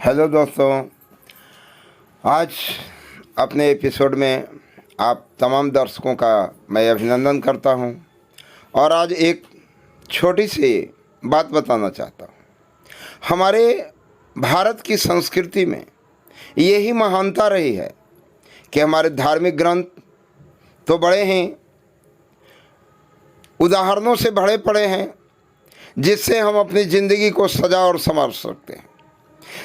Hello दोस्तों, आज अपने एपिसोड में आप तमाम दर्शकों का मैं अभिनंदन करता हूं और आज एक छोटी सी बात बताना चाहता हूं। हमारे भारत की संस्कृति में यही महानता रही है कि हमारे धार्मिक ग्रंथ तो बड़े हैं, उदाहरणों से भरे पड़े हैं जिससे हम अपनी ज़िंदगी को सजा और संवार सकते हैं।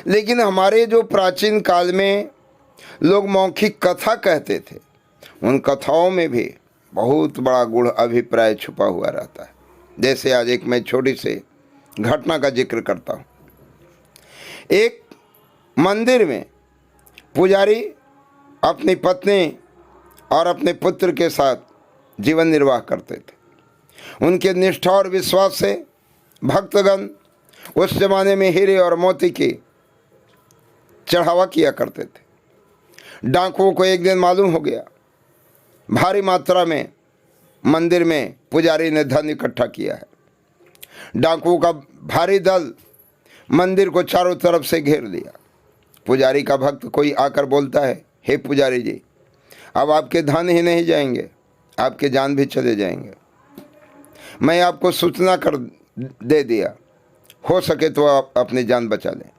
लेकिन हमारे जो प्राचीन काल में लोग मौखिक कथा कहते थे, उन कथाओं में भी बहुत बड़ा गूढ़ अभिप्राय छुपा हुआ रहता है। जैसे आज एक मैं छोटी सी घटना का जिक्र करता हूँ। एक मंदिर में पुजारी अपनी पत्नी और अपने पुत्र के साथ जीवन निर्वाह करते थे। उनके निष्ठा और विश्वास से भक्तगण उस जमाने में हीरे और मोती की चढ़ावा किया करते थे। डाकुओं को एक दिन मालूम हो गया, भारी मात्रा में मंदिर में पुजारी ने धन इकट्ठा किया है। डाकुओं का भारी दल मंदिर को चारों तरफ से घेर लिया। पुजारी का भक्त कोई आकर बोलता है, हे पुजारी जी, अब आपके धन ही नहीं जाएंगे, आपके जान भी चले जाएंगे। मैं आपको सूचना कर दे दिया, हो सके तो आप अपनी जान बचा लें।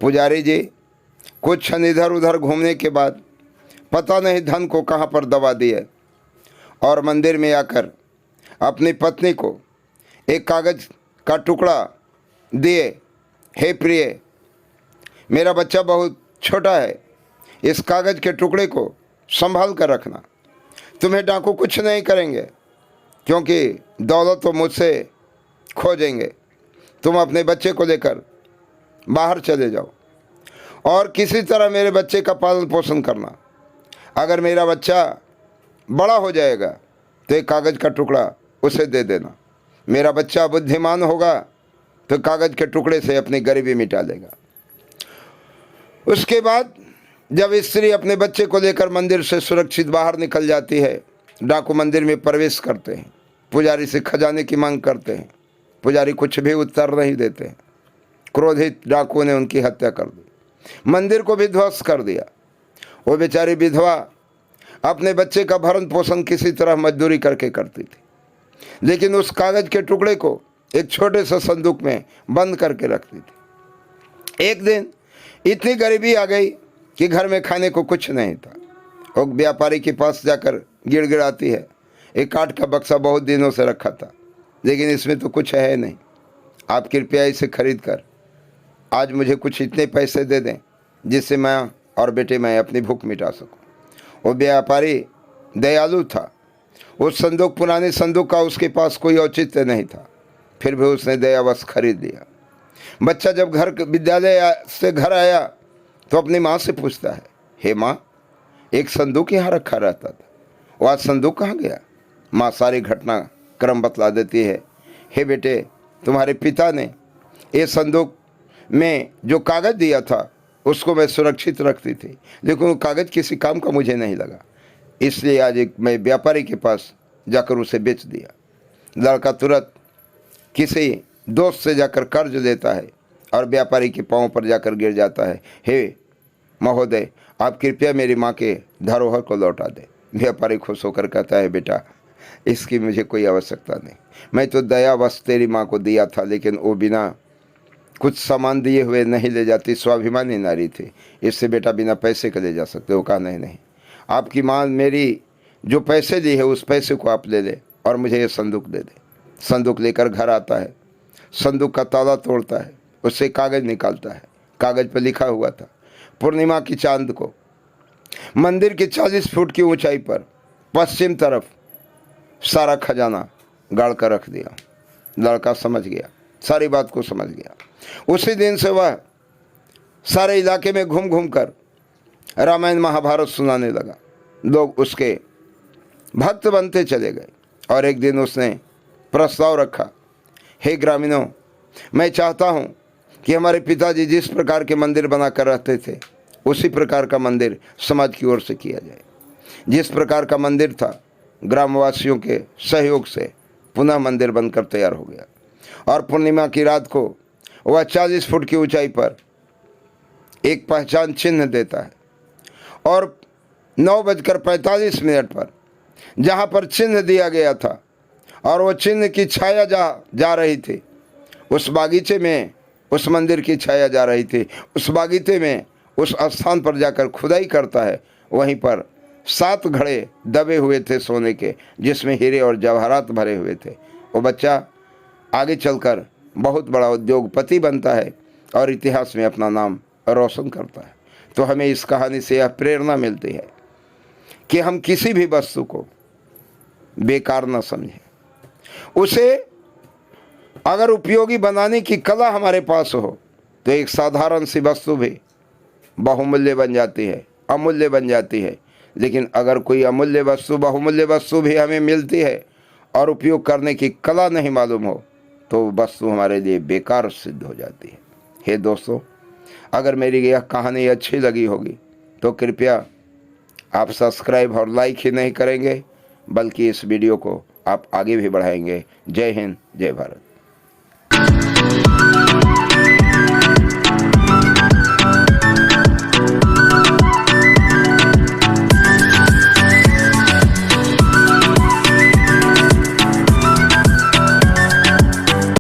पुजारी जी कुछ क्षण इधर उधर घूमने के बाद पता नहीं धन को कहाँ पर दबा दिए और मंदिर में आकर अपनी पत्नी को एक कागज़ का टुकड़ा दिए, हे प्रिय, मेरा बच्चा बहुत छोटा है, इस कागज़ के टुकड़े को संभाल कर रखना। तुम्हें डाकू कुछ नहीं करेंगे क्योंकि दौलत तो मुझसे खोजेंगे। तुम अपने बच्चे को लेकर बाहर चले जाओ और किसी तरह मेरे बच्चे का पालन पोषण करना। अगर मेरा बच्चा बड़ा हो जाएगा तो एक कागज़ का टुकड़ा उसे दे देना। मेरा बच्चा बुद्धिमान होगा तो कागज़ के टुकड़े से अपनी गरीबी मिटा लेगा। उसके बाद जब स्त्री अपने बच्चे को लेकर मंदिर से सुरक्षित बाहर निकल जाती है, डाकू मंदिर में प्रवेश करते हैं, पुजारी से खजाने की मांग करते हैं। पुजारी कुछ भी उत्तर नहीं देते हैं। क्रोधित डाकुओं ने उनकी हत्या कर दी, मंदिर को भी ध्वस्त कर दिया। वो बेचारी विधवा अपने बच्चे का भरण पोषण किसी तरह मजदूरी करके करती थी, लेकिन उस कागज़ के टुकड़े को एक छोटे से संदूक में बंद करके रखती थी। एक दिन इतनी गरीबी आ गई कि घर में खाने को कुछ नहीं था। वो व्यापारी के पास जाकर गिड़गिड़ाती है, एक काठ का बक्सा बहुत दिनों से रखा था, लेकिन इसमें तो कुछ है नहीं। आप कृपया इसे खरीद कर आज मुझे कुछ इतने पैसे दे दें जिससे मैं और बेटे मैं अपनी भूख मिटा सकूं। वो व्यापारी दयालु था। उस संदूक, पुराने संदूक का उसके पास कोई औचित्य नहीं था, फिर भी उसने दयावश खरीद लिया। बच्चा जब विद्यालय से घर आया तो अपनी माँ से पूछता है, हे माँ, एक संदूक यहाँ रखा रहता था, वो आज संदूक कहाँ गया? माँ सारी घटना क्रम बतला देती है। हे बेटे, तुम्हारे पिता ने ये संदूक में जो कागज़ दिया था उसको मैं सुरक्षित रखती थी, लेकिन वो कागज़ किसी काम का मुझे नहीं लगा, इसलिए आज एक मैं व्यापारी के पास जाकर उसे बेच दिया। लड़का तुरंत किसी दोस्त से जाकर कर्ज लेता है और व्यापारी के पाँव पर जाकर गिर जाता है, हे महोदय, आप कृपया मेरी माँ के धरोहर को लौटा दें। व्यापारी खुश होकर कहता है, बेटा, इसकी मुझे कोई आवश्यकता नहीं, मैं तो दयावश तेरी माँ को दिया था, लेकिन वो बिना कुछ सामान दिए हुए नहीं ले जाती, स्वाभिमानी नारी थी, इससे बेटा बिना पैसे के ले जा सकते हो। कहा नहीं, आपकी माँ मेरी जो पैसे दी है उस पैसे को आप ले ले और मुझे ये संदूक दे दे। संदूक लेकर घर आता है, संदूक का ताला तोड़ता है, उससे कागज़ निकालता है। कागज़ पर लिखा हुआ था, पूर्णिमा की चांद को मंदिर की 40 फुट की ऊंचाई पर पश्चिम तरफ सारा खजाना गाड़ कर रख दिया। लड़का समझ गया, सारी बात को समझ गया। उसी दिन से वह सारे इलाके में घूम घूम कर रामायण महाभारत सुनाने लगा। लोग उसके भक्त बनते चले गए और एक दिन उसने प्रस्ताव रखा, हे ग्रामीणों, मैं चाहता हूँ कि हमारे पिताजी जिस प्रकार के मंदिर बना कर रहते थे उसी प्रकार का मंदिर समाज की ओर से किया जाए। जिस प्रकार का मंदिर था, ग्रामवासियों के सहयोग से पुनः मंदिर बनकर तैयार हो गया और पूर्णिमा की रात को वह 40 फुट की ऊंचाई पर एक पहचान चिन्ह देता है। और 9:45 पर जहाँ पर चिन्ह दिया गया था और वो चिन्ह की छाया जा रही थी, उस बागीचे में उस मंदिर की छाया जा रही थी, उस बागीचे में उस स्थान पर जाकर खुदाई करता है। वहीं पर 7 घड़े दबे हुए थे सोने के, जिसमें हीरे और जवाहरात भरे हुए थे। वो बच्चा आगे चलकर बहुत बड़ा उद्योगपति बनता है और इतिहास में अपना नाम रोशन करता है। तो हमें इस कहानी से यह प्रेरणा मिलती है कि हम किसी भी वस्तु को बेकार न समझें। उसे अगर उपयोगी बनाने की कला हमारे पास हो तो एक साधारण सी वस्तु भी बहुमूल्य बन जाती है, अमूल्य बन जाती है। लेकिन अगर कोई अमूल्य वस्तु, बहुमूल्य वस्तु भी हमें मिलती है और उपयोग करने की कला नहीं मालूम हो तो वस्तु हमारे लिए बेकार सिद्ध हो जाती है। हे दोस्तों, अगर मेरी यह कहानी अच्छी लगी होगी तो कृपया आप सब्सक्राइब और लाइक ही नहीं करेंगे, बल्कि इस वीडियो को आप आगे भी बढ़ाएंगे। जय हिंद, जय भारत।